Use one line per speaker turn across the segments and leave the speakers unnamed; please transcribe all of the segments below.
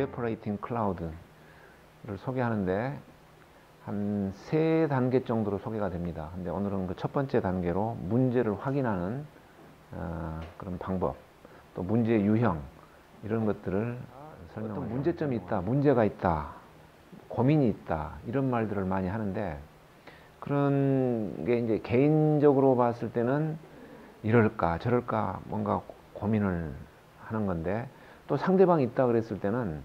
evaporating cloud를 소개하는데 한 3단계 정도로 소개가 됩니다. 근데 오늘은 그 첫 번째 단계로 문제를 확인하는 그런 방법, 또 문제의 유형, 이런 것들을 설명하죠. 어떤 문제점이 있다, 문제가 있다, 고민이 있다, 이런 말들을 많이 하는데, 그런 게 이제 개인적으로 봤을 때는 이럴까 저럴까 뭔가 고민을 하는 건데, 또 상대방이 있다 그랬을 때는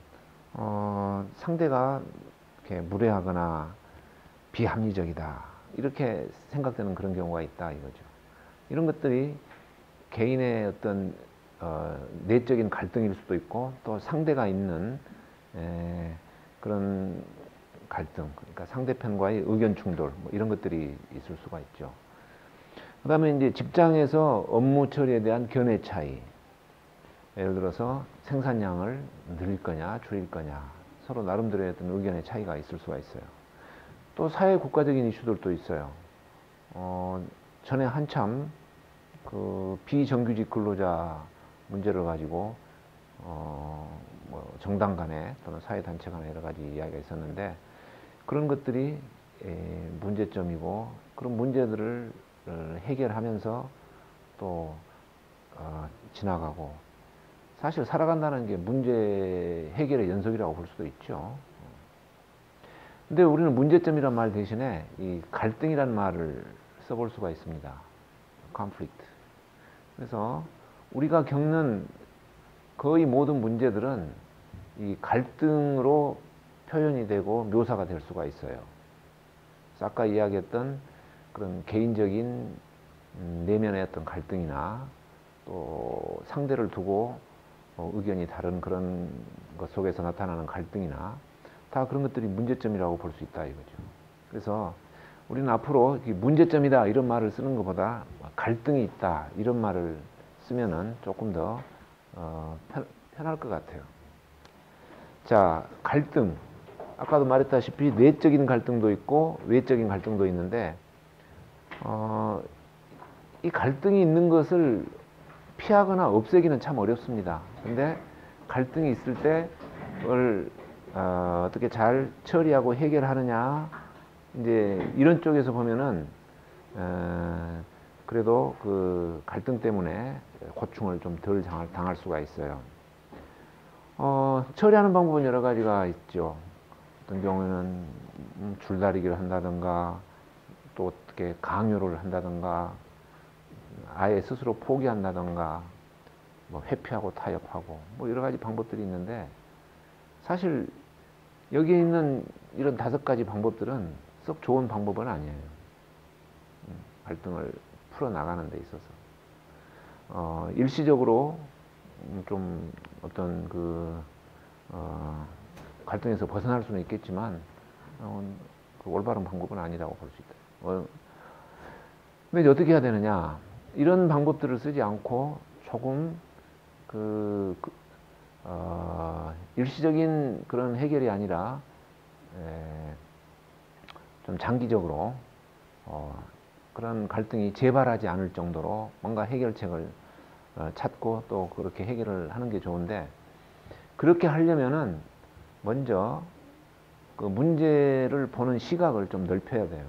상대가 이렇게 무례하거나 비합리적이다 이렇게 생각되는 그런 경우가 있다 이거죠. 이런 것들이 개인의 어떤 내적인 갈등일 수도 있고, 또 상대가 있는 그런 갈등, 그러니까 상대편과의 의견 충돌, 뭐 이런 것들이 있을 수가 있죠. 그 다음에 이제 직장에서 업무 처리에 대한 견해 차이, 예를 들어서 생산량을 늘릴 거냐 줄일 거냐, 서로 나름대로의 어떤 의견의 차이가 있을 수가 있어요. 또 사회 국가적인 이슈들도 있어요. 전에 한참 그 비정규직 근로자 문제를 가지고 뭐 정당 간에 또는 사회단체 간에 여러 가지 이야기가 있었는데, 그런 것들이 문제점이고, 그런 문제들을 해결하면서 또 지나가고, 사실 살아간다는 게 문제 해결의 연속이라고 볼 수도 있죠. 근데 우리는 문제점이란 말 대신에 이 갈등이란 말을 써볼 수가 있습니다. conflict. 그래서 우리가 겪는 거의 모든 문제들은 이 갈등으로 표현이 되고 묘사가 될 수가 있어요. 그래서 아까 이야기했던 그런 개인적인 내면의 어떤 갈등이나, 또 상대를 두고 의견이 다른 그런 것 속에서 나타나는 갈등이나, 다 그런 것들이 문제점이라고 볼 수 있다 이거죠. 그래서 우리는 앞으로 문제점이다 이런 말을 쓰는 것보다 갈등이 있다 이런 말을 쓰면은 조금 더 편할 것 같아요. 자, 갈등. 아까도 말했다시피 내적인 갈등도 있고 외적인 갈등도 있는데, 이 갈등이 있는 것을 피하거나 없애기는 참 어렵습니다. 근데 갈등이 있을 때 그걸 어떻게 잘 처리하고 해결하느냐, 이제 이런 쪽에서 보면은 그래도 그 갈등 때문에 고충을 좀 덜 당할 수가 있어요. 처리하는 방법은 여러 가지가 있죠. 어떤 경우에는 줄다리기를 한다든가, 또 어떻게 강요를 한다든가, 아예 스스로 포기한다든가, 뭐 회피하고 타협하고, 뭐 여러 가지 방법들이 있는데, 사실 여기 있는 이런 5가지 방법들은 썩 좋은 방법은 아니에요. 갈등을 풀어나가는 데 있어서. 일시적으로 좀 어떤 갈등에서 벗어날 수는 있겠지만, 그 올바른 방법은 아니라고 볼 수 있다. 근데 어떻게 해야 되느냐? 이런 방법들을 쓰지 않고 조금 일시적인 그런 해결이 아니라 좀 장기적으로 그런 갈등이 재발하지 않을 정도로 뭔가 해결책을 찾고 또 그렇게 해결을 하는 게 좋은데, 그렇게 하려면은 먼저 그 문제를 보는 시각을 좀 넓혀야 돼요.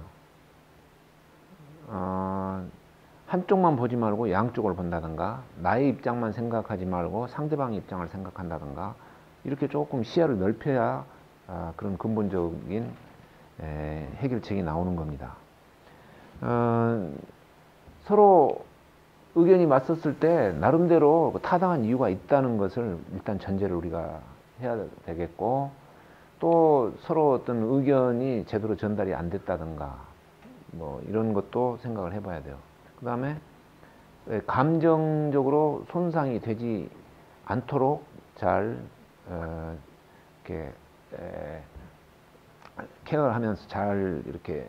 한쪽만 보지 말고 양쪽을 본다든가, 나의 입장만 생각하지 말고 상대방의 입장을 생각한다든가, 이렇게 조금 시야를 넓혀야 그런 근본적인 해결책이 나오는 겁니다. 서로 의견이 맞섰을 때 나름대로 타당한 이유가 있다는 것을 일단 전제를 우리가 해야 되겠고, 또 서로 어떤 의견이 제대로 전달이 안 됐다든가, 뭐 이런 것도 생각을 해봐야 돼요. 그 다음에 감정적으로 손상이 되지 않도록 잘 이렇게 케어하면서 잘 이렇게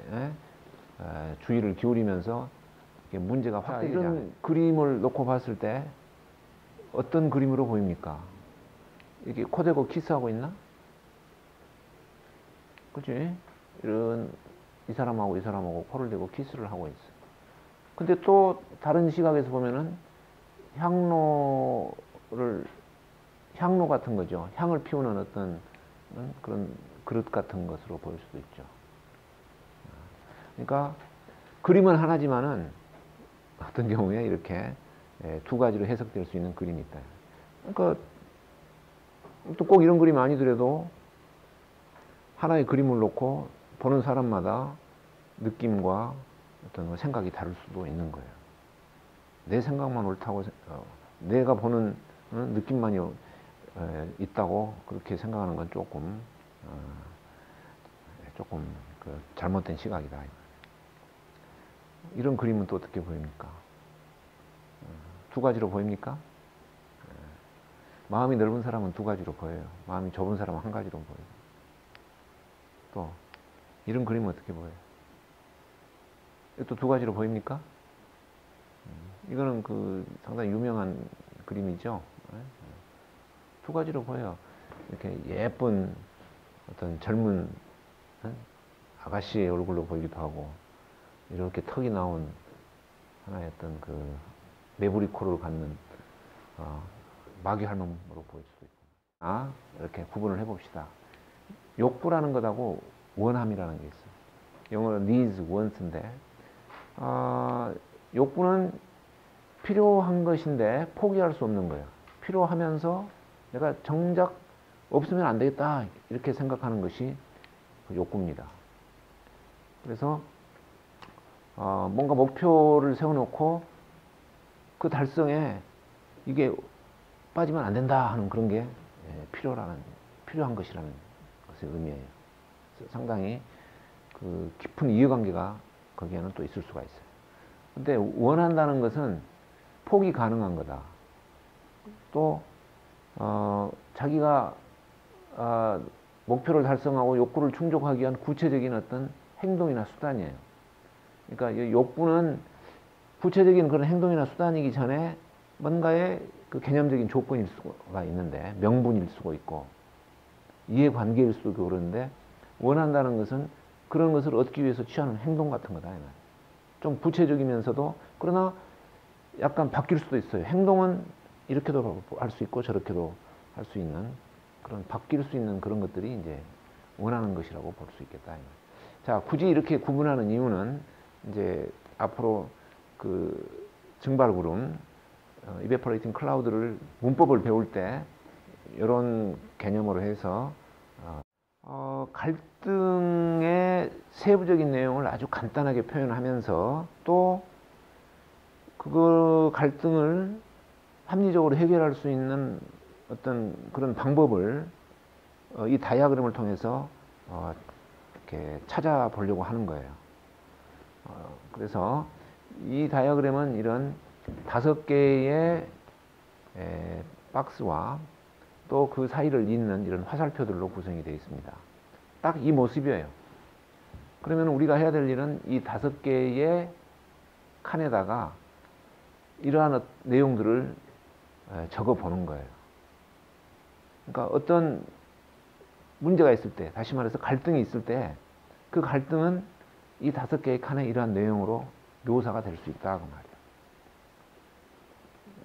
주의를 기울이면서 문제가 확대되지 않아요. 이런 그림을 놓고 봤을 때 어떤 그림으로 보입니까? 이렇게 코 대고 키스하고 있나? 그치? 이런 이 사람하고 이 사람하고 코를 대고 키스를 하고 있어. 근데 또 다른 시각에서 보면은 향로를 향로 같은 거죠. 향을 피우는 어떤 그런 그릇 같은 것으로 보일 수도 있죠. 그러니까 그림은 하나지만은 어떤 경우에 이렇게 두 가지로 해석될 수 있는 그림이 있다. 그러니까 또 꼭 이런 그림이 아니더라도 하나의 그림을 놓고 보는 사람마다 느낌과 어떤 생각이 다를 수도 있는 거예요. 내 생각만 옳다고, 내가 보는 느낌만이 있다고 그렇게 생각하는 건 조금 그 잘못된 시각이다. 이런 그림은 또 어떻게 보입니까? 두 가지로 보입니까? 마음이 넓은 사람은 두 가지로 보여요. 마음이 좁은 사람은 한 가지로 보여요. 또 이런 그림은 어떻게 보여요? 또 두 가지로 보입니까? 이거는 그 상당히 유명한 그림이죠. 두 가지로 보여요. 이렇게 예쁜 어떤 젊은 아가씨의 얼굴로 보이기도 하고, 이렇게 턱이 나온 하나의 어떤 그 매부리 코를 갖는 마귀 할멈으로 보일 수도 있고. 이렇게 구분을 해봅시다. 욕구라는 것하고 원함이라는 게 있어요. 영어로 needs, wants인데, 욕구는 필요한 것인데 포기할 수 없는 거예요. 필요하면서 내가 정작 없으면 안 되겠다 이렇게 생각하는 것이 욕구입니다. 그래서 뭔가 목표를 세워놓고 그 달성에 이게 빠지면 안 된다 하는 그런 게 필요한 것이라는 것의 의미예요. 상당히 그 깊은 이해관계가 거기에는 또 있을 수가 있어요. 근데 원한다는 것은 포기 가능한 거다. 또 자기가 목표를 달성하고 욕구를 충족하기 위한 구체적인 어떤 행동이나 수단이에요. 그러니까 이 욕구는 구체적인 그런 행동이나 수단이기 전에 뭔가의 그 개념적인 조건일 수가 있는데, 명분일 수도 있고 이해관계일 수도 있고 그런데, 원한다는 것은 그런 것을 얻기 위해서 취하는 행동 같은 거다. 좀 구체적이면서도 그러나 약간 바뀔 수도 있어요. 행동은 이렇게도 할 수 있고 저렇게도 할 수 있는 그런 바뀔 수 있는 그런 것들이 이제 원하는 것이라고 볼 수 있겠다. 자, 굳이 이렇게 구분하는 이유는 이제 앞으로 그 증발구름, evaporating cloud를 문법을 배울 때 이런 개념으로 해서 갈등의 세부적인 내용을 아주 간단하게 표현하면서 또 그 갈등을 합리적으로 해결할 수 있는 어떤 그런 방법을 이 다이아그램을 통해서 이렇게 찾아보려고 하는 거예요. 그래서 이 다이아그램은 이런 5개의 박스와 또 그 사이를 잇는 이런 화살표들로 구성이 되어 있습니다. 딱 이 모습이에요. 그러면 우리가 해야 될 일은 이 5개의 칸에다가 이러한 내용들을 적어 보는 거예요. 그러니까 어떤 문제가 있을 때, 다시 말해서 갈등이 있을 때, 그 갈등은 이 5개의 칸에 이러한 내용으로 묘사가 될 수 있다 그 말이에요.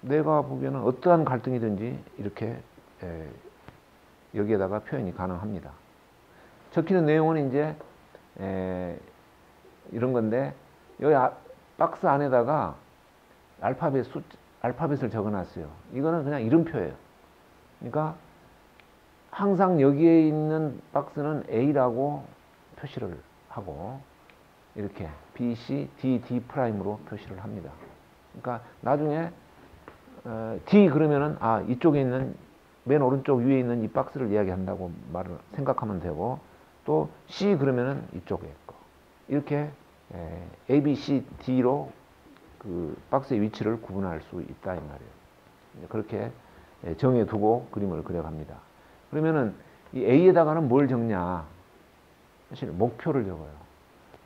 내가 보기에는 어떠한 갈등이든지 이렇게 여기에다가 표현이 가능합니다. 적히는 내용은 이제 이런 건데, 여기 박스 안에다가 알파벳을 적어놨어요. 이거는 그냥 이름표예요. 그러니까 항상 여기에 있는 박스는 A라고 표시를 하고 이렇게 B, C, D, D 프라임으로 표시를 합니다. 그러니까 나중에 D 그러면은 이쪽에 있는 맨 오른쪽 위에 있는 이 박스를 이야기한다고 말을 생각하면 되고, 또 C 그러면은 이쪽에 있고, 이렇게 A, B, C, D로 그 박스의 위치를 구분할 수 있다 이 말이에요. 그렇게 정해두고 그림을 그려갑니다. 그러면은 이 A에다가는 뭘 적냐? 사실 목표를 적어요.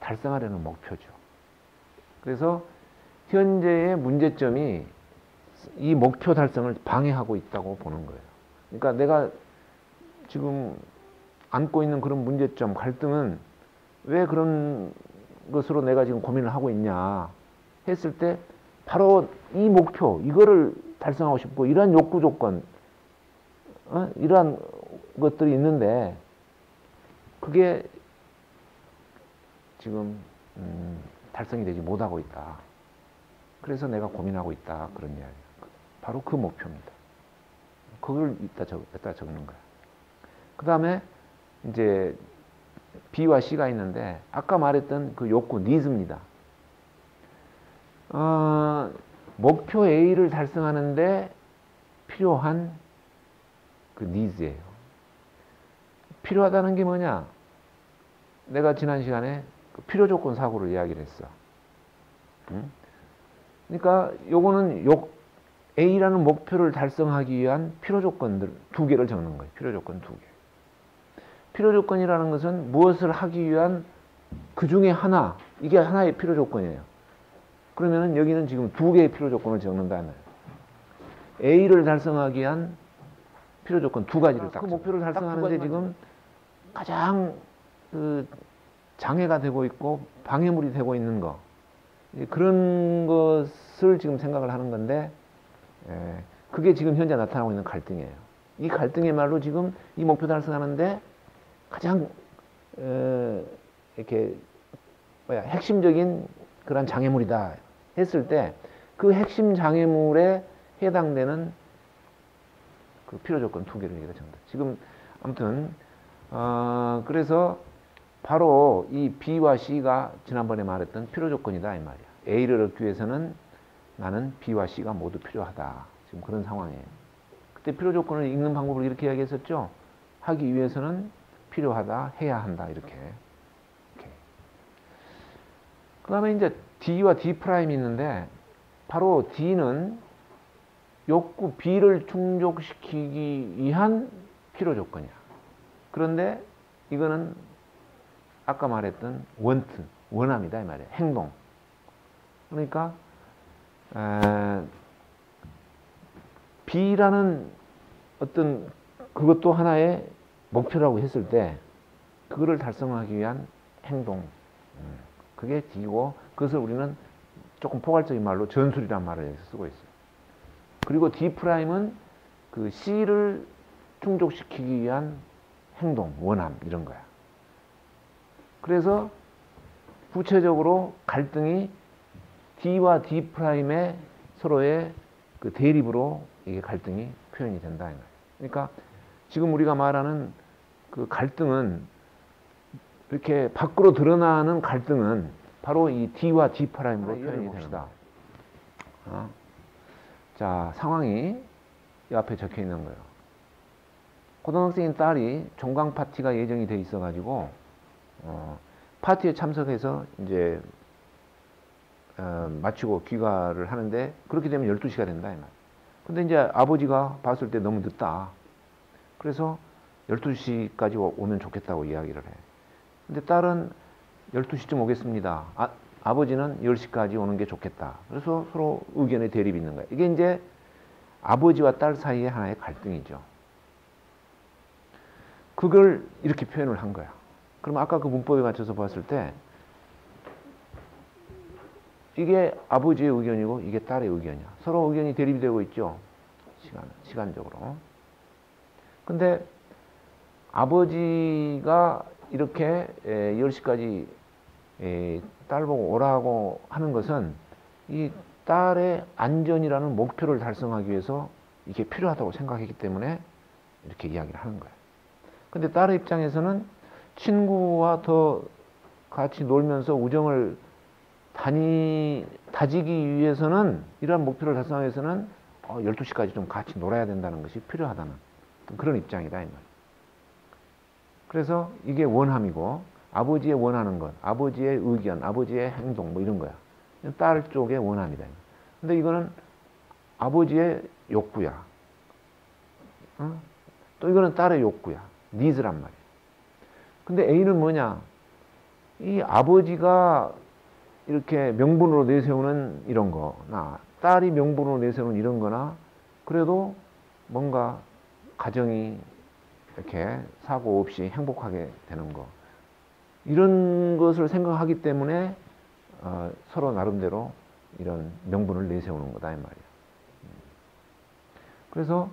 달성하려는 목표죠. 그래서 현재의 문제점이 이 목표 달성을 방해하고 있다고 보는 거예요. 그러니까 내가 지금 안고 있는 그런 문제점, 갈등은 왜 그런 것으로 내가 지금 고민을 하고 있냐 했을 때 바로 이 목표, 이거를 달성하고 싶고 이러한 욕구 조건, 이러한 것들이 있는데 그게 지금 달성이 되지 못하고 있다. 그래서 내가 고민하고 있다. 그런 이야기. 바로 그 목표입니다. 그걸 여기다 적는 거야. 그 다음에 이제 B와 C가 있는데 아까 말했던 그 욕구, 니즈입니다. 목표 A를 달성하는데 필요한 그 니즈예요. 필요하다는 게 뭐냐? 내가 지난 시간에 그 필요 조건 사고를 이야기를 했어. 그러니까 요거는 A라는 목표를 달성하기 위한 필요 조건들 두 개를 적는 거예요. 필요 조건 두 개. 필요 조건이라는 것은 무엇을 하기 위한 그 중에 하나, 이게 하나의 필요 조건이에요. 그러면은 여기는 지금 두 개의 필요 조건을 적는다는 거예요. A를 달성하기 위한 필요 조건 두 가지를 딱. 그 목표를 달성하는데 지금 가장 그 장애가 되고 있고 방해물이 되고 있는 거. 그런 것을 지금 생각을 하는 건데, 그게 지금 현재 나타나고 있는 갈등이에요. 이 갈등의 말로 지금 이 목표 달성하는데 가장 이렇게 핵심적인 그런 장애물이다 했을 때 그 핵심 장애물에 해당되는 그 필요 조건 두 개를 얘기가 정답. 지금 아무튼 그래서 바로 이 B와 C가 지난번에 말했던 필요 조건이다 이 말이야. A를 얻기 위해서는 나는 B와 C가 모두 필요하다. 지금 그런 상황이에요. 그때 필요 조건을 읽는 방법을 이렇게 이야기했었죠. 하기 위해서는 필요하다, 해야 한다 이렇게. 그 다음에 이제 D와 D 프라임이 있는데 바로 D는 욕구 B를 충족시키기 위한 필요 조건이야. 그런데 이거는 아까 말했던 원함이다 이 말이야. 행동. 그러니까 B라는 어떤 그것도 하나의 목표라고 했을 때 그거를 달성하기 위한 행동. 그게 D고 그것을 우리는 조금 포괄적인 말로 전술이란 말을 쓰고 있어요. 그리고 D 프라임은 그 C를 충족시키기 위한 행동, 원함 이런 거야. 그래서 구체적으로 갈등이 D와 D 프라임의 서로의 그 대립으로 이게 갈등이 표현이 된다. 그러니까 지금 우리가 말하는 그 갈등은 이렇게 밖으로 드러나는 갈등은 바로 이 D와 D 프라임으로 표현이 됩니다. 자, 상황이 이 앞에 적혀 있는 거예요. 고등학생인 딸이 종강 파티가 예정이 돼 있어가지고 파티에 참석해서 이제 마치고 귀가를 하는데 그렇게 되면 12시가 된다 이 말. 근데 이제 아버지가 봤을 때 너무 늦다. 그래서 12시까지 오면 좋겠다고 이야기를 해. 근데 딸은 12시쯤 오겠습니다. 아버지는 10시까지 오는 게 좋겠다. 그래서 서로 의견의 대립이 있는 거예요. 이게 이제 아버지와 딸 사이의 하나의 갈등이죠. 그걸 이렇게 표현을 한 거야. 그럼 아까 그 문법에 맞춰서 봤을 때 이게 아버지의 의견이고 이게 딸의 의견이야. 서로 의견이 대립이 되고 있죠. 시간적으로. 근데 아버지가 이렇게 10시까지 딸 보고 오라고 하는 것은 이 딸의 안전이라는 목표를 달성하기 위해서 이게 필요하다고 생각했기 때문에 이렇게 이야기를 하는 거예요. 근데 딸의 입장에서는 친구와 더 같이 놀면서 우정을 다지기 위해서는 이러한 목표를 달성하기 위해서는 12시까지 좀 같이 놀아야 된다는 것이 필요하다는 그런 입장이다 이 말이에요. 그래서 이게 원함이고 아버지의 원하는 것, 아버지의 의견, 아버지의 행동 뭐 이런 거야. 딸 쪽의 원함이다. 근데 이거는 아버지의 욕구야. 또 이거는 딸의 욕구야. 니즈란 말이야. 근데 A는 뭐냐? 이 아버지가 이렇게 명분으로 내세우는 이런 거나 딸이 명분으로 내세우는 이런 거나 그래도 뭔가 가정이 이렇게 사고 없이 행복하게 되는 거 이런 것을 생각하기 때문에 서로 나름대로 이런 명분을 내세우는 거다 이 말이야. 그래서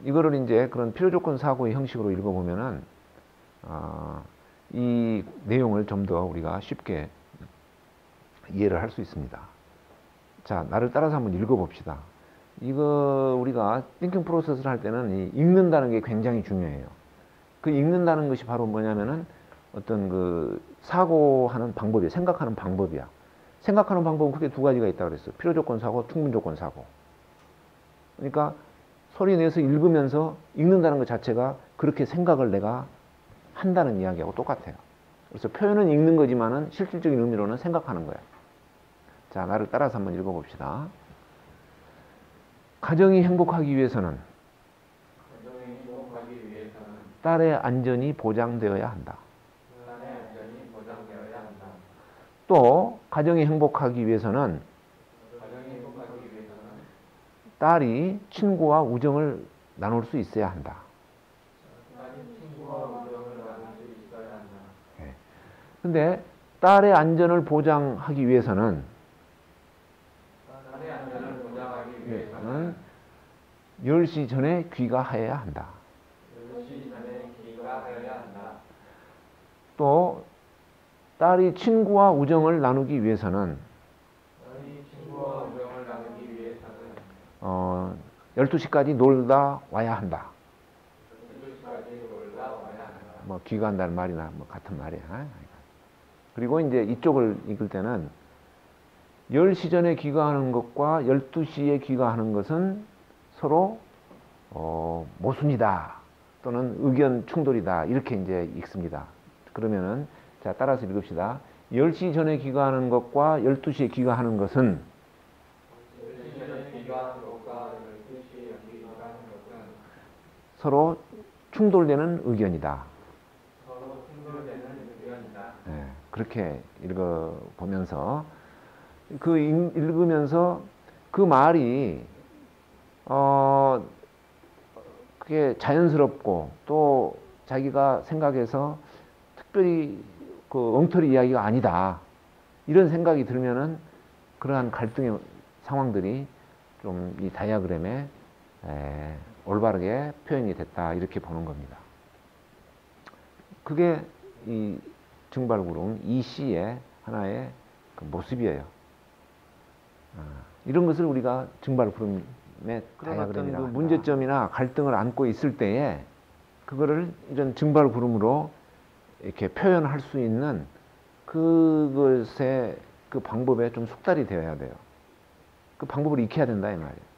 이거를 이제 그런 필요조건 사고의 형식으로 읽어보면은, 이 내용을 좀 더 우리가 쉽게 이해를 할 수 있습니다. 자, 나를 따라서 한번 읽어봅시다. 이거 우리가 띵킹 프로세스를 할 때는 이 읽는다는 게 굉장히 중요해요. 그 읽는다는 것이 바로 뭐냐면은 어떤 그 사고하는 방법이야. 생각하는 방법이야. 생각하는 방법은 크게 두 가지가 있다고 그랬어요. 필요조건 사고, 충분조건 사고. 그러니까 소리 내서 읽으면서 읽는다는 것 자체가 그렇게 생각을 내가 한다는 이야기하고 똑같아요. 그래서 표현은 읽는 거지만은 실질적인 의미로는 생각하는 거야. 자, 나를 따라서 한번 읽어봅시다. 가정이 행복하기 위해서는 딸의 안전이 보장되어야 한다. 또 가정이 행복하기 위해서는 딸이 친구와 우정을 나눌 수 있어야 한다. 근데 딸의 안전을 보장하기 위해서는 10시 전에 귀가해야 한다. 또 딸이 친구와 우정을 나누기 위해서는 12시까지 놀다 와야 한다. 뭐 귀가한다는 말이나 뭐 같은 말이야. 그리고 이제 이쪽을 읽을 때는 10시 전에 귀가하는 것과 12시에 귀가하는 것은 서로 모순이다 또는 의견 충돌이다 이렇게 이제 읽습니다. 그러면은 자, 따라서 읽읍시다. 10시 전에 귀가하는 것과 12시에 귀가하는 것은 서로 충돌되는 의견이다. 네, 그렇게 읽어보면서 그 읽으면서 그 말이 그게 자연스럽고 또 자기가 생각해서 특별히 그 엉터리 이야기가 아니다. 이런 생각이 들면은 그러한 갈등의 상황들이 좀 이 다이어그램에 올바르게 표현이 됐다. 이렇게 보는 겁니다. 그게 이 증발구름 이 시의 하나의 그 모습이에요. 이런 것을 우리가 증발구름의 다이어그램이라고 그 문제점이나 갈등을 안고 있을 때에 그거를 이런 증발구름으로 이렇게 표현할 수 있는 그것의 그 방법에 좀 숙달이 되어야 돼요. 그 방법을 익혀야 된다 이 말이에요.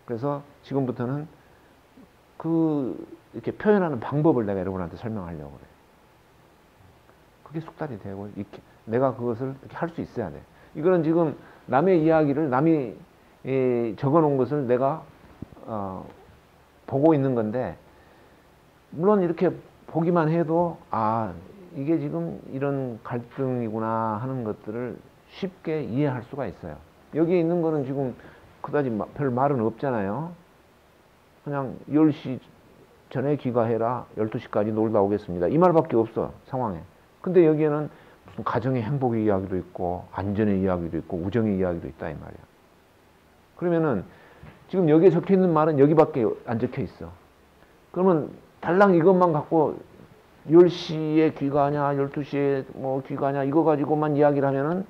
그래서 지금부터는 그 이렇게 표현하는 방법을 내가 여러분한테 설명하려고 그래요. 그게 숙달이 되고 내가 그것을 이렇게 할 수 있어야 돼. 이거는 지금 남의 이야기를 남이 적어놓은 것을 내가 보고 있는 건데 물론 이렇게 보기만 해도 이게 지금 이런 갈등이구나 하는 것들을 쉽게 이해할 수가 있어요. 여기에 있는 거는 지금 그다지 별 말은 없잖아요. 그냥 10시 전에 귀가해라. 12시까지 놀다 오겠습니다. 이 말밖에 없어, 상황에. 근데 여기에는 무슨 가정의 행복의 이야기도 있고 안전의 이야기도 있고 우정의 이야기도 있다 이 말이야. 그러면은 지금 여기에 적혀 있는 말은 여기밖에 안 적혀 있어. 그러면 달랑 이것만 갖고 10시에 귀가하냐 12시에 뭐 귀가하냐 이거 가지고만 이야기를 하면은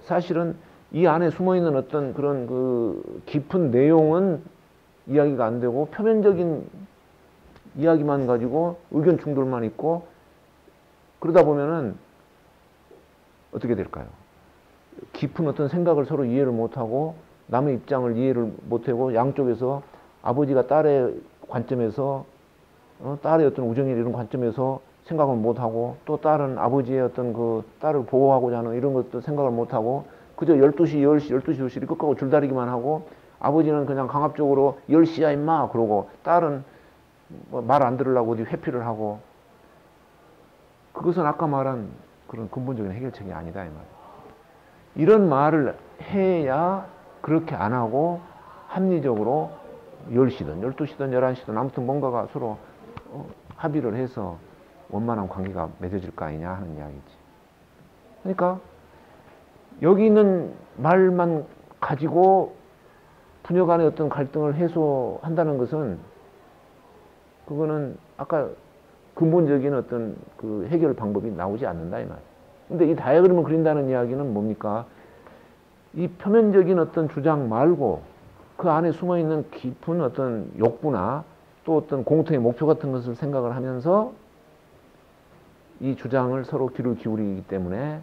사실은 이 안에 숨어있는 어떤 그런 그 깊은 내용은 이야기가 안 되고 표면적인 이야기만 가지고 의견 충돌만 있고 그러다 보면은 어떻게 될까요? 깊은 어떤 생각을 서로 이해를 못하고 남의 입장을 이해를 못하고 양쪽에서 아버지가 딸의 관점에서 딸의 어떤 우정이나 이런 관점에서 생각을 못하고 또 딸은 아버지의 어떤 그 딸을 보호하고자 하는 이런 것도 생각을 못하고 그저 12시, 10시, 12시, 2시 끝까지 줄다리기만 하고 아버지는 그냥 강압적으로 10시야 임마 그러고 딸은 말 안 들으려고 어디 회피를 하고 그것은 아까 말한 그런 근본적인 해결책이 아니다 이 말이에요. 이런 말을 해야 그렇게 안 하고 합리적으로 10시든 12시든 11시든 아무튼 뭔가가 서로 합의를 해서 원만한 관계가 맺어질 거 아니냐 하는 이야기지. 그러니까 여기 있는 말만 가지고 부녀 간의 어떤 갈등을 해소한다는 것은 그거는 아까 근본적인 어떤 그 해결 방법이 나오지 않는다 이 말이에요. 근데 이 다이어그램을 그린다는 이야기는 뭡니까? 이 표면적인 어떤 주장 말고 그 안에 숨어 있는 깊은 어떤 욕구나 또 어떤 공통의 목표 같은 것을 생각을 하면서 이 주장을 서로 귀를 기울이기 때문에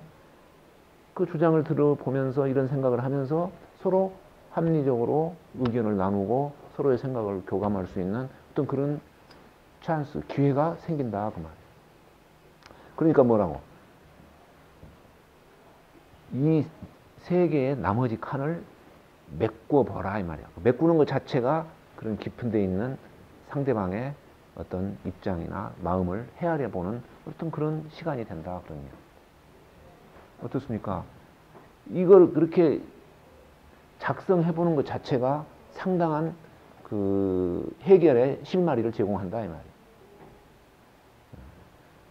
그 주장을 들어보면서 이런 생각을 하면서 서로 합리적으로 의견을 나누고 서로의 생각을 교감할 수 있는 어떤 그런 찬스, 기회가 생긴다 그 말이에요. 그러니까 뭐라고? 이 세계의 나머지 칸을 메꿔 보라 이 말이야. 메꾸는 것 자체가 그런 깊은 데 있는 상대방의 어떤 입장이나 마음을 헤아려 보는 어떤 그런 시간이 된다 그러네요. 어떻습니까? 이걸 그렇게 작성해 보는 것 자체가 상당한 그 해결의 실마리를 제공한다 이 말이에요.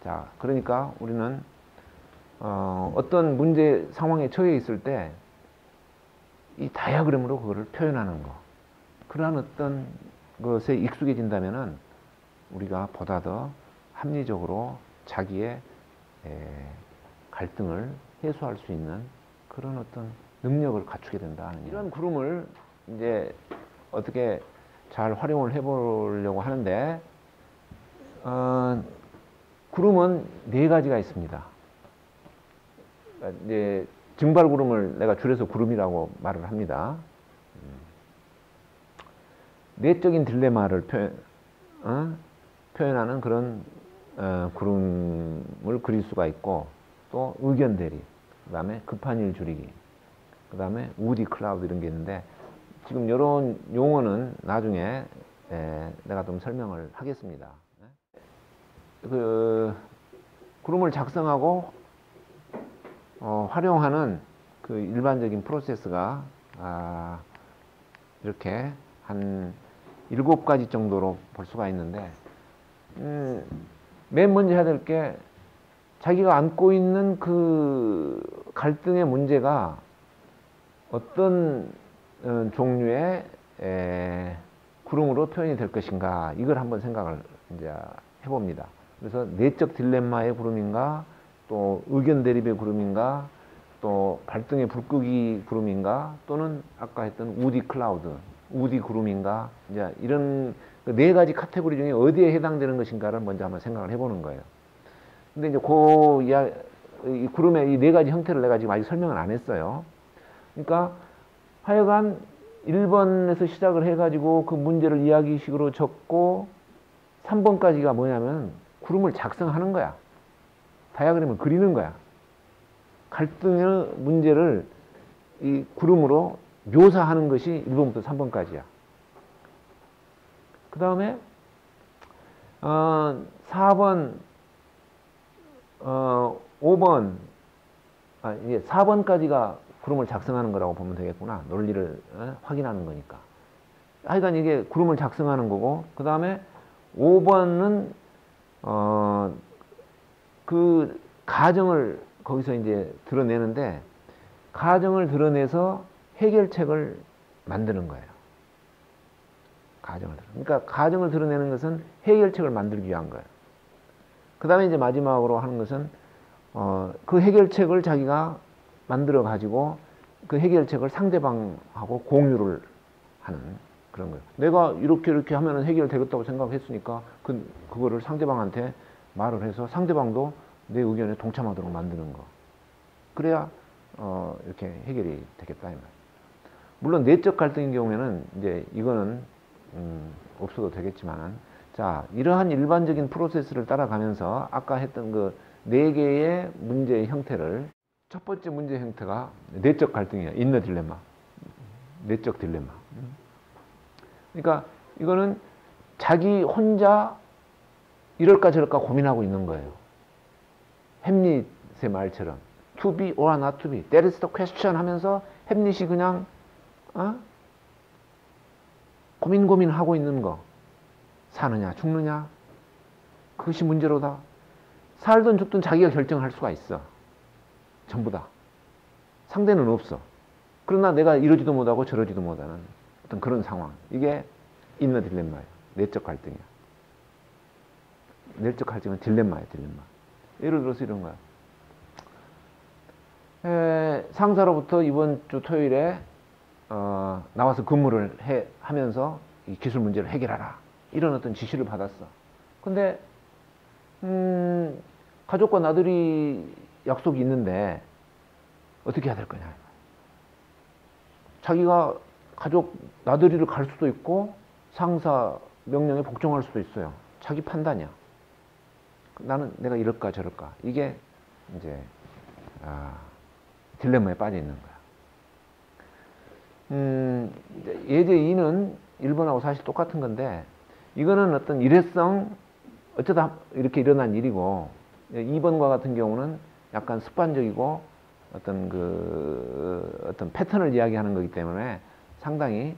자, 그러니까 우리는 어떤 문제 상황에 처해 있을 때 이 다이어그램으로 그거를 표현하는 거, 그러한 어떤 것에 익숙해진다면은 우리가 보다 더 합리적으로 자기의 갈등을 해소할 수 있는 그런 어떤 능력을 갖추게 된다는 이런 구름을 이제 어떻게 잘 활용을 해보려고 하는데 구름은 네 가지가 있습니다. 이제 증발구름을 내가 줄여서 구름이라고 말을 합니다. 내적인 딜레마를 표현하는 그런 구름을 그릴 수가 있고 또 의견 대립, 그 다음에 급한 일 줄이기, 그 다음에 우디 클라우드 이런 게 있는데 지금 이런 용어는 나중에 내가 좀 설명을 하겠습니다. 그 구름을 작성하고 활용하는 그 일반적인 프로세스가 이렇게 한 7가지 정도로 볼 수가 있는데 맨 먼저 해야 될 게 자기가 안고 있는 그 갈등의 문제가 어떤 종류의 구름으로 표현이 될 것인가 이걸 한번 생각을 이제 해봅니다. 그래서 내적 딜레마의 구름인가 또 의견 대립의 구름인가 또 발등의 불끄기 구름인가 또는 아까 했던 우디 클라우드 우디 구름인가 이제 이런 네 가지 카테고리 중에 어디에 해당되는 것인가를 먼저 한번 생각을 해보는 거예요. 근데 이제 이 구름의 이 네 가지 형태를 내가 지금 아직 설명을 안 했어요. 그러니까 하여간 1번에서 시작을 해가지고 그 문제를 이야기식으로 적고 3번까지가 뭐냐면 구름을 작성하는 거야. 다이어그램을 그리는 거야. 갈등의 문제를 이 구름으로 묘사하는 것이 1번부터 3번까지야. 그 다음에 4번, 5번, 이제 4번까지가 구름을 작성하는 거라고 보면 되겠구나. 논리를 확인하는 거니까. 하여간 이게 구름을 작성하는 거고, 그 다음에 5번은 그 가정을 거기서 이제 드러내는데 가정을 드러내서 해결책을 만드는 거예요. 그러니까 가정을 드러내는 것은 해결책을 만들기 위한 거예요. 그 다음에 이제 마지막으로 하는 것은 그 해결책을 자기가 만들어 가지고 그 해결책을 상대방하고 공유를 하는 그런 거예요. 내가 이렇게 하면 해결되겠다고 생각했으니까 그거를 상대방한테 말을 해서 상대방도 내 의견에 동참하도록 만드는 거. 그래야 이렇게 해결이 되겠다 이 말. 물론 내적 갈등인 경우에는 이제 이거는 없어도 되겠지만, 자 이러한 일반적인 프로세스를 따라가면서 아까 했던 그 네 개의 문제의 형태를 첫 번째 문제 형태가 내적 갈등이야. 인너 딜레마, 내적 딜레마. 그러니까 이거는 자기 혼자 이럴까 저럴까 고민하고 있는 거예요. 햄릿의 말처럼 to be or not to be, that is the question 하면서 햄릿이 그냥 고민하고 있는 거. 사느냐 죽느냐 그것이 문제로다. 살든 죽든 자기가 결정할 수가 있어. 전부 다. 상대는 없어. 그러나 내가 이러지도 못하고 저러지도 못하는 어떤 그런 상황. 이게 인너 딜레마예요. 내적 갈등이야. 내적 갈등은 딜레마예요, 딜레마. 예를 들어서 이런 거야. 상사로부터 이번 주 토요일에 나와서 근무를 하면서 이 기술 문제를 해결하라. 이런 어떤 지시를 받았어. 근데 가족과 나들이 약속이 있는데 어떻게 해야 될 거냐. 자기가 가족 나들이를 갈 수도 있고 상사 명령에 복종할 수도 있어요. 자기 판단이야. 나는 내가 이럴까 저럴까. 이게 이제 딜레마에 빠져 있는 거야. 예제 2는 1번하고 사실 똑같은 건데 이거는 어떤 일회성 어쩌다 이렇게 일어난 일이고 2번과 같은 경우는 약간 습관적이고 어떤 패턴을 이야기하는 거기 때문에 상당히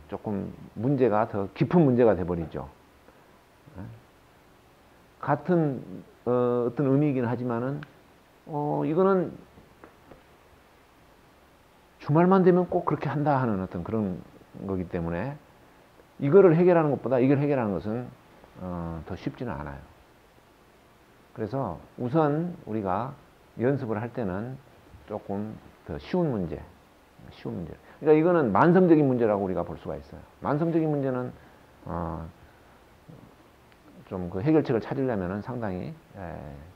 조금 문제가 더 깊은 문제가 돼버리죠. 같은 어떤 의미이긴 하지만은 이거는 주말만 되면 꼭 그렇게 한다 하는 어떤 그런 거기 때문에 이거를 해결하는 것보다 이걸 해결하는 것은 더 쉽지는 않아요. 그래서 우선 우리가 연습을 할 때는 조금 더 쉬운 문제. 그러니까 이거는 만성적인 문제라고 우리가 볼 수가 있어요. 만성적인 문제는 좀 그 해결책을 찾으려면 상당히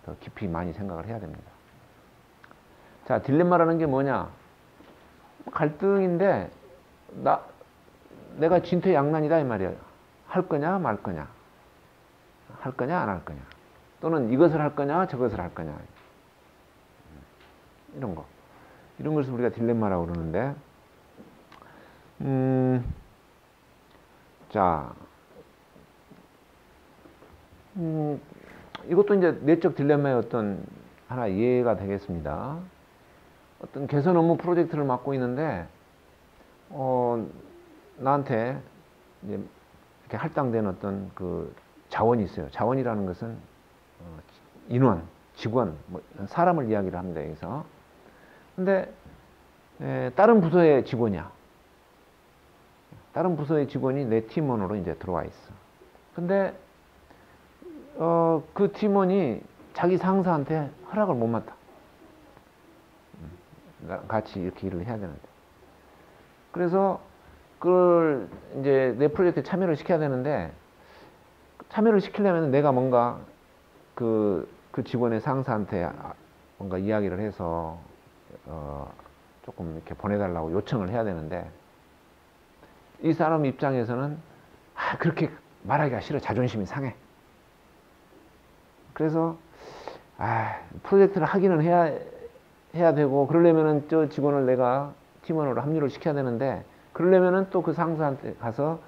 더 깊이 많이 생각을 해야 됩니다. 자, 딜레마라는 게 뭐냐? 갈등인데 내가 진퇴양난이다 이 말이야. 할 거냐 말 거냐. 할 거냐 안 할 거냐. 또는 이것을 할 거냐 저것을 할 거냐. 이런 거. 이런 것을 우리가 딜레마라고 그러는데 자 이것도 이제 내적 딜레마의 어떤 하나 예가 되겠습니다. 어떤 개선 업무 프로젝트를 맡고 있는데 나한테 이제 이렇게 할당된 어떤 그 자원이 있어요. 자원이라는 것은 인원, 직원, 뭐 사람을 이야기를 합니다. 여기서. 근데 다른 부서의 직원이야. 다른 부서의 직원이 내 팀원으로 이제 들어와 있어. 근데 그 팀원이 자기 상사한테 허락을 못 맡아. 같이 이렇게 일을 해야 되는데. 그래서 그걸 이제 내 프로젝트에 참여를 시켜야 되는데 참여를 시키려면 내가 뭔가 그 직원의 상사한테 뭔가 이야기를 해서 조금 이렇게 보내달라고 요청을 해야 되는데 이 사람 입장에서는 그렇게 말하기가 싫어. 자존심이 상해. 그래서 프로젝트를 하기는 해야 되고 그러려면은 저 직원을 내가 팀원으로 합류를 시켜야 되는데 그러려면은 또 그 상사한테 가서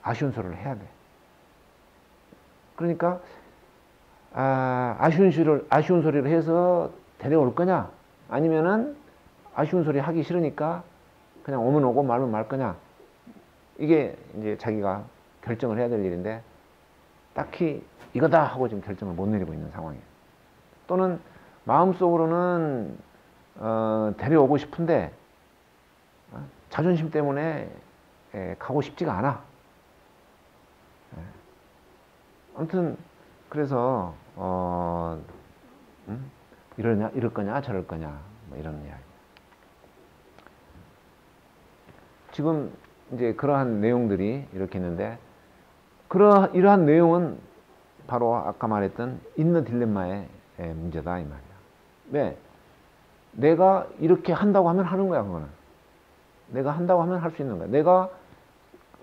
아쉬운 소리를 해야 돼. 그러니까 아쉬운 소리를 해서 데려올 거냐 아니면은 아쉬운 소리 하기 싫으니까 그냥 오면 오고 말면 말 거냐. 이게 이제 자기가 결정을 해야 될 일인데 딱히 이거다 하고 지금 결정을 못 내리고 있는 상황이에요. 또는 마음속으로는 데려오고 싶은데 자존심 때문에 가고 싶지가 않아. 아무튼 그래서 이럴 거냐 저럴 거냐 뭐 이런 이야기. 지금 이제 그러한 내용들이 이렇게 있는데 이러한 내용은 바로 아까 말했던 인너 딜레마의 문제다 이 말이야. 왜? 내가 이렇게 한다고 하면 하는 거야. 그거는 내가 한다고 하면 할 수 있는 거야. 내가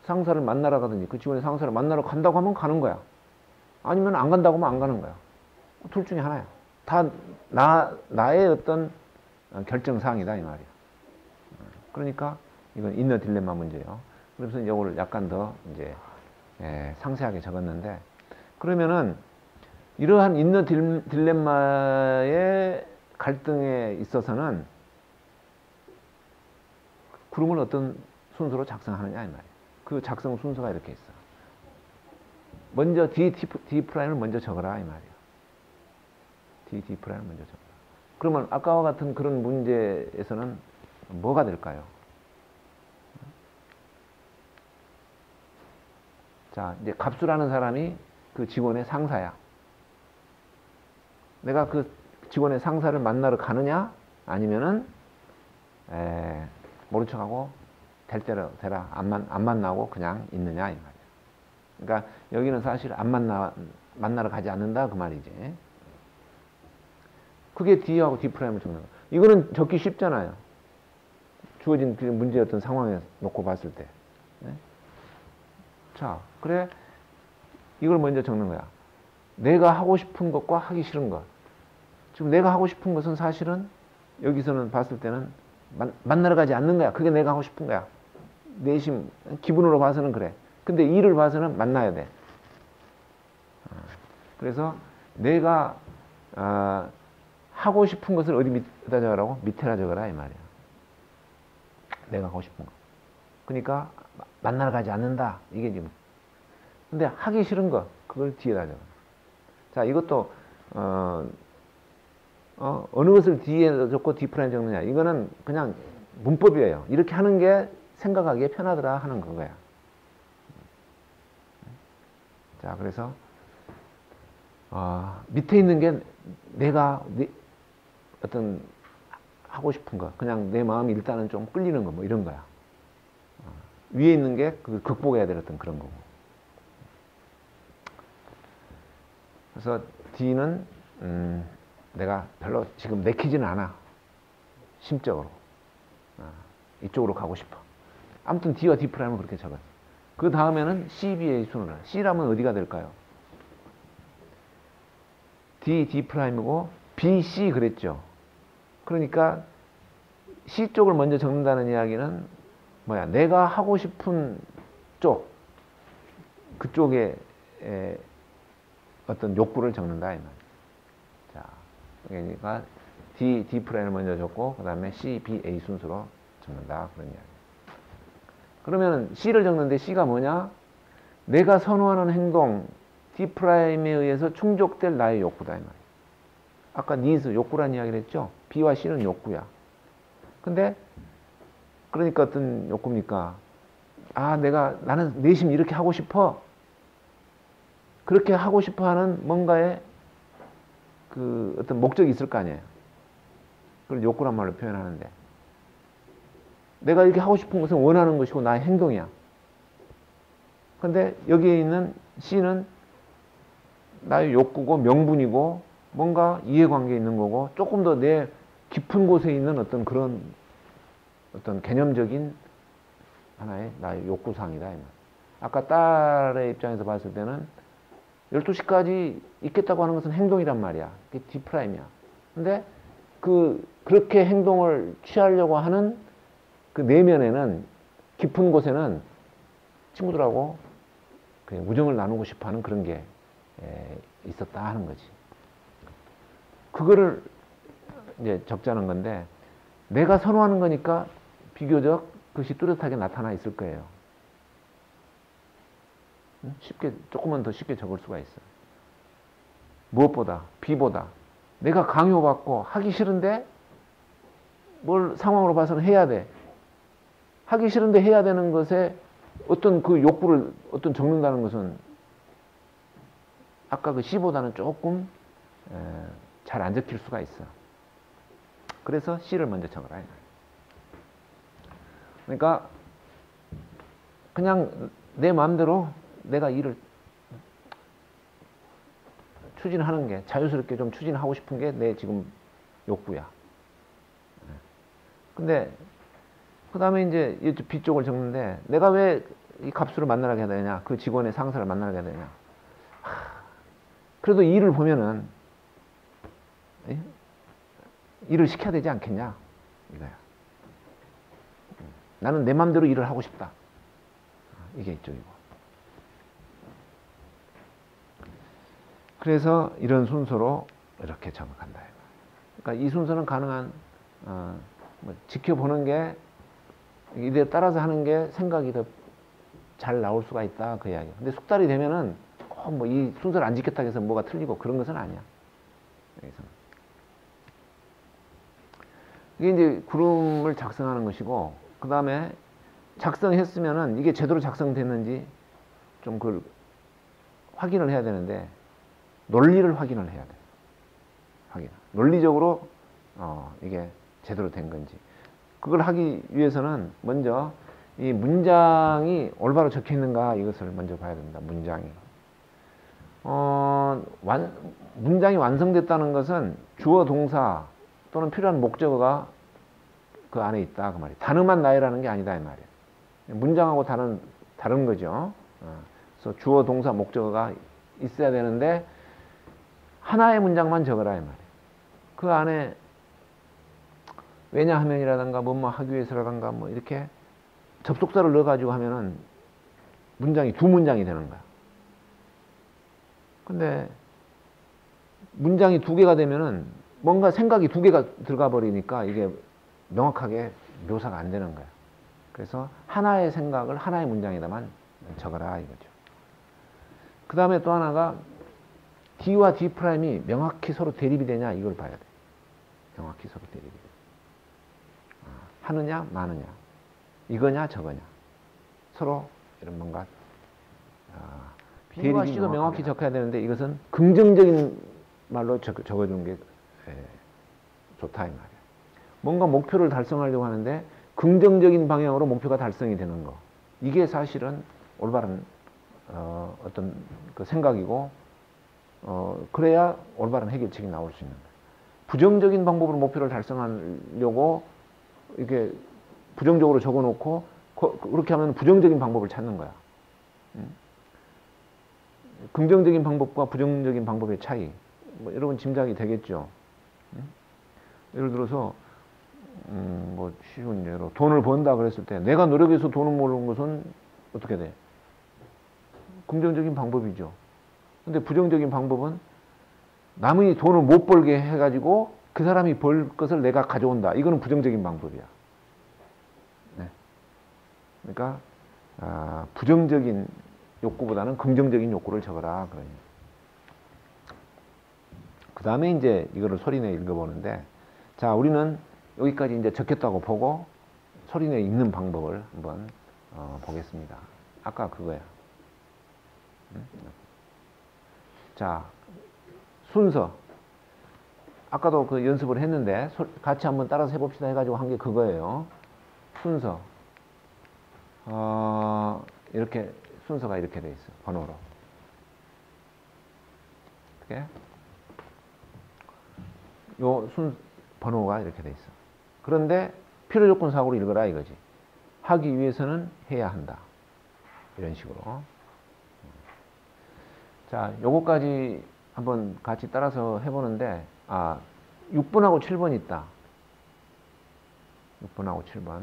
상사를 만나러 가든지 그 직원의 상사를 만나러 간다고 하면 가는 거야. 아니면 안 간다고 하면 안 가는 거야. 둘 중에 하나야. 다 나의 어떤 결정사항이다 이 말이야. 그러니까 이건 인너 딜레마 문제예요. 그래서 이거를 약간 더 이제 상세하게 적었는데 그러면은 이러한 인너 딜레마의 갈등에 있어서는 구름을 어떤 순서로 작성하느냐 이 말이에요. 그 작성 순서가 이렇게 있어. 먼저 D'을 먼저 적어라 이 말이에요. D'를 먼저 적어라. 그러면 아까와 같은 그런 문제에서는 뭐가 될까요? 자, 이제 갑수라는 사람이 그 직원의 상사야. 내가 그 직원의 상사를 만나러 가느냐? 아니면은, 모른 척하고 될 대로 되라. 안 만나고 그냥 있느냐? 이 말이야. 그러니까 여기는 사실 만나러 가지 않는다. 그 말이지. 그게 D하고 D'을 적는 거. 이거는 적기 쉽잖아요. 주어진 문제의 어떤 상황에 놓고 봤을 때. 네? 자, 그래. 이걸 먼저 적는 거야. 내가 하고 싶은 것과 하기 싫은 것. 지금 내가 하고 싶은 것은 사실은 여기서는 봤을 때는 만나러 가지 않는 거야. 그게 내가 하고 싶은 거야. 내심, 기분으로 봐서는 그래. 근데 일을 봐서는 만나야 돼. 그래서 내가 하고 싶은 것을 어디 밑에다 적으라고? 밑에다 적어라 이 말이야. 내가 하고 싶은 거. 그러니까 만나러 가지 않는다. 이게 지금. 근데 하기 싫은 거 그걸 뒤에다 적어. 자, 이것도 어느 것을 뒤에 적고 D' 적느냐. 이거는 그냥 문법이에요. 이렇게 하는 게 생각하기에 편하더라 하는 그거야. 자, 그래서 밑에 있는 게 내가 어떤 하고 싶은 거, 그냥 내 마음이 일단은 좀 끌리는 거, 뭐 이런 거야. 위에 있는 게 그 극복해야 될 어떤 그런 거고. 그래서 D는 내가 별로 지금 내키지는 않아. 심적으로. 이쪽으로 가고 싶어. 아무튼 D와 D'은 그렇게 적었어. 그 다음에는 C, B의 순으로. C라면 어디가 될까요? D, D'이고 B, C 그랬죠. 그러니까 C 쪽을 먼저 적는다는 이야기는 뭐야? 내가 하고 싶은 쪽, 그쪽에 어떤 욕구를 적는다 이 말. 자, 그러니까 D'을 먼저 적고 그 다음에 C, B, A 순서로 적는다 그런 이야기. 그러면 C를 적는데 C가 뭐냐? 내가 선호하는 행동 D'에 의해서 충족될 나의 욕구다 이 말. 아까 needs 욕구란 이야기를 했죠. B와 C는 욕구야. 근데 그러니까 어떤 욕구입니까? 나는 내심 이렇게 하고 싶어. 그렇게 하고 싶어 하는 뭔가의 그 어떤 목적이 있을 거 아니에요. 그걸 욕구란 말로 표현하는데. 내가 이렇게 하고 싶은 것은 원하는 것이고 나의 행동이야. 근데 여기에 있는 C는 나의 욕구고 명분이고 뭔가 이해관계에 있는 거고 조금 더 내 깊은 곳에 있는 어떤 그런 어떤 개념적인 하나의 나의 욕구사항이다. 아까 딸의 입장에서 봤을 때는 12시까지 있겠다고 하는 것은 행동이란 말이야. 그게 D'이야. 근데 그렇게 행동을 취하려고 하는 그 내면에는 깊은 곳에는 친구들하고 우정을 나누고 싶어 하는 그런 게 있었다 하는 거지. 그거를 이제 적자는 건데 내가 선호하는 거니까 비교적 그것이 뚜렷하게 나타나 있을 거예요. 조금만 더 쉽게 적을 수가 있어. 무엇보다, B보다 내가 강요받고 하기 싫은데 뭘 상황으로 봐서는 해야 돼. 하기 싫은데 해야 되는 것에 어떤 그 욕구를 적는다는 것은 아까 그 C보다는 조금 잘 안 적힐 수가 있어. 그래서 C를 먼저 적어라. 그러니까 그냥 내 마음대로 내가 일을 추진하는 게 자유스럽게 좀 추진하고 싶은 게 내 지금 욕구야. 근데 그 다음에 이제 B 쪽을 적는데 내가 왜 이 갑수를 만나게 해야 되냐? 그 직원의 상사를 만나게 해야 되냐? 그래도 일을 보면은 일을 시켜야 되지 않겠냐? 이거야. 나는 내 맘대로 일을 하고 싶다. 이게 이쪽이고. 그래서 이런 순서로 이렇게 적어간다. 그러니까 이 순서는 가능한 지켜보는 게 이대로 따라서 하는 게 생각이 더 잘 나올 수가 있다 그 이야기야. 근데 숙달이 되면은 꼭 뭐 이 순서를 안 지켰다고 해서 뭐가 틀리고 그런 것은 아니야. 여기서. 이게 이제 구름을 작성하는 것이고 그 다음에 작성했으면은 이게 제대로 작성됐는지 좀 그걸 확인을 해야 되는데 논리를 확인을 해야 돼. 논리적으로 이게 제대로 된 건지. 그걸 하기 위해서는 먼저 이 문장이 올바로 적혀 있는가 이것을 먼저 봐야 된다. 문장이. 문장이 완성됐다는 것은 주어 동사 또는 필요한 목적어가 그 안에 있다 그 말이에요. 단어만 나열하는 게 아니다 이 말이에요. 문장하고 다른 거죠. 그래서 주어 동사 목적어가 있어야 되는데 하나의 문장만 적어라 이 말이에요. 그 안에 왜냐하면이라든가 뭐뭐 하기 위해서라든가 뭐 이렇게 접속사를 넣어가지고 하면은 문장이 두 문장이 되는 거야. 근데 문장이 두 개가 되면은 뭔가 생각이 두 개가 들어가 버리니까 이게 명확하게 묘사가 안 되는 거야. 그래서 하나의 생각을 하나의 문장에다만 적어라 이거죠. 그 다음에 또 하나가 D와 D'이 명확히 서로 대립이 되냐 이걸 봐야 돼. 명확히 서로 대립이 돼. 하느냐 마느냐 이거냐 저거냐 서로 이런 뭔가 B와 C도 명확히 적혀야 되는데 이것은 긍정적인 말로 적어주는 게 좋다 이 말이야. 뭔가 목표를 달성하려고 하는데 긍정적인 방향으로 목표가 달성이 되는 거 이게 사실은 올바른 어떤 그 생각이고 그래야 올바른 해결책이 나올 수 있는 거야. 부정적인 방법으로 목표를 달성하려고 이렇게 부정적으로 적어놓고 그렇게 하면 부정적인 방법을 찾는 거야. 긍정적인 방법과 부정적인 방법의 차이 뭐 여러분 짐작이 되겠죠. 예를 들어서 뭐 쉬운 예로 돈을 번다 그랬을 때 내가 노력해서 돈을 버는 것은 어떻게 돼? 긍정적인 방법이죠. 근데 부정적인 방법은 남이 돈을 못 벌게 해가지고 그 사람이 벌 것을 내가 가져온다. 이거는 부정적인 방법이야. 네. 그러니까 부정적인 욕구보다는 긍정적인 욕구를 적어라. 그 다음에 이제 이거를 소리내 읽어보는데, 자, 우리는 여기까지 이제 적혔다고 보고 소리내 읽는 방법을 한번 보겠습니다. 아까 그거야. 자, 순서. 아까도 그 연습을 했는데 같이 한번 따라서 해봅시다 해가지고 한 게 그거예요. 순서. 이렇게 순서가 이렇게 돼 있어. 번호로. 어떻게? 요 번호가 이렇게 돼 있어. 그런데 필요 조건 사고로 읽어라 이거지. 하기 위해서는 해야 한다. 이런 식으로. 자, 요거까지 한번 같이 따라서 해보는데, 6번하고 7번 있다. 6번하고 7번.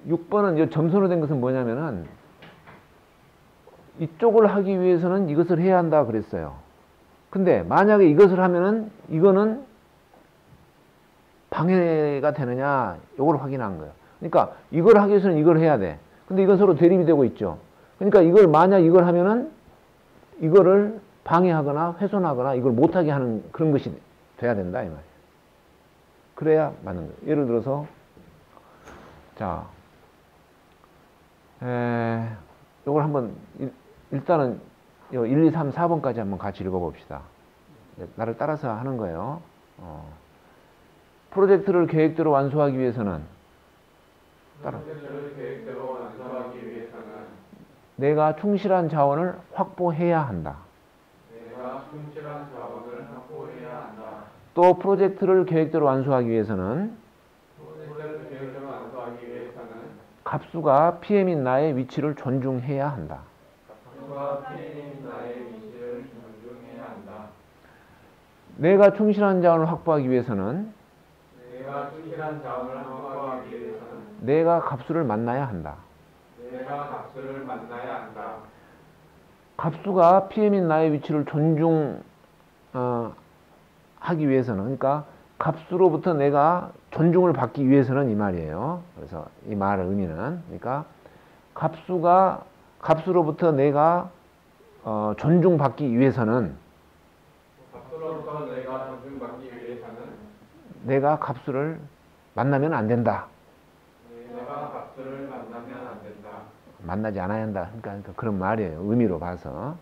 6번은 이 점선으로 된 것은 뭐냐면은, 이쪽을 하기 위해서는 이것을 해야 한다 그랬어요. 근데 만약에 이것을 하면은 이거는 방해가 되느냐, 요걸 확인한 거예요. 그러니까 이걸 하기 위해서는 이걸 해야 돼. 근데 이건 서로 대립이 되고 있죠. 그러니까 만약 이걸 하면은 이거를 방해하거나 훼손하거나 이걸 못하게 하는 그런 것이 돼야 된다 이 말이에요. 그래야 맞는 거예요. 예를 들어서 자, 요걸 한번 일단은 1, 2, 3, 4번까지 한번 같이 읽어봅시다. 나를 따라서 하는 거예요. 프로젝트를 계획대로 완수하기 위해서는 내가 충실한 자원을 확보해야 한다. 또 프로젝트를 계획대로 완수하기 위해서는 갑수가 PM인 나의 위치를 존중해야 한다. 내가 충실한 자원을 확보하기 위해서는 내가 갑수를 만나야 한다. 갑수가 PM인 나의 위치를 존중하기 위해서는, 그러니까 갑수로부터 내가 존중을 받기 위해서는 이 말이에요. 그래서 이 말의 의미는, 그러니까 갑수로부터 내가 존중받기 위해서는 내가 갑수를 만나면 안 된다. 만나지 않아야 한다. 그러니까 그런 말이에요. 의미로 봐서.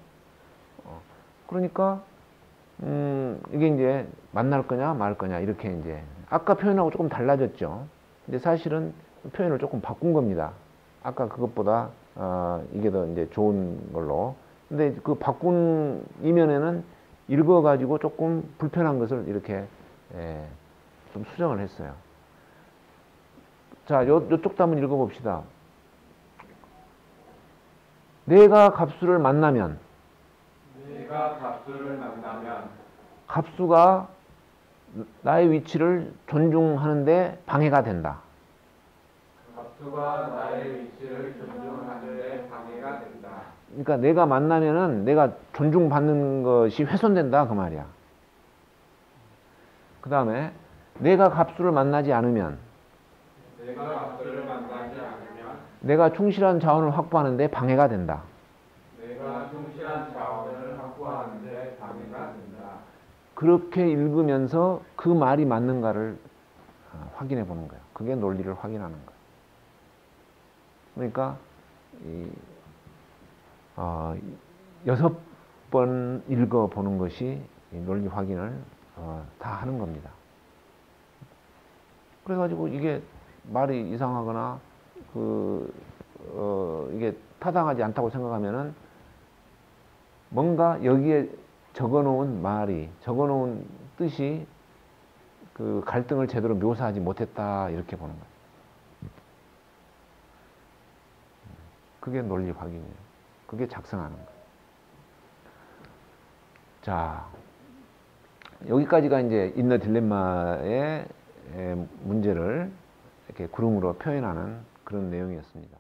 그러니까 이게 이제 만날 거냐 말 거냐 이렇게 이제 아까 표현하고 조금 달라졌죠. 근데 사실은 표현을 조금 바꾼 겁니다. 아까 그것보다 이게 더 이제 좋은 걸로. 근데 그 바꾼 이면에는 읽어가지고 조금 불편한 것을 이렇게 좀 수정을 했어요. 자, 요쪽도 한번 읽어봅시다. 내가 갑수를 만나면 갑수가 나의 위치를 존중하는데 방해가 된다.
갑수가 나의 위치를 존중하는데 방해가 된다.
그러니까 내가 만나면은 내가 존중받는 것이 훼손된다 그 말이야. 그 다음에 내가 갑수를 만나지 않으면 내가 충실한 자원을 확보하는데 방해가 된다. 그렇게 읽으면서 그 말이 맞는가를 확인해 보는 거예요. 그게 논리를 확인하는 거예요. 그러니까 6번 읽어보는 것이 논리 확인을 다 하는 겁니다. 그래가지고 이게 말이 이상하거나 이게 타당하지 않다고 생각하면은 뭔가 여기에 적어놓은 말이 적어놓은 뜻이 그 갈등을 제대로 묘사하지 못했다 이렇게 보는 거예요. 그게 논리 확인이에요. 그게 작성하는 거예요. 자, 여기까지가 이제 인너 딜레마의 문제를 이렇게 구름으로 표현하는 그런 내용이었습니다.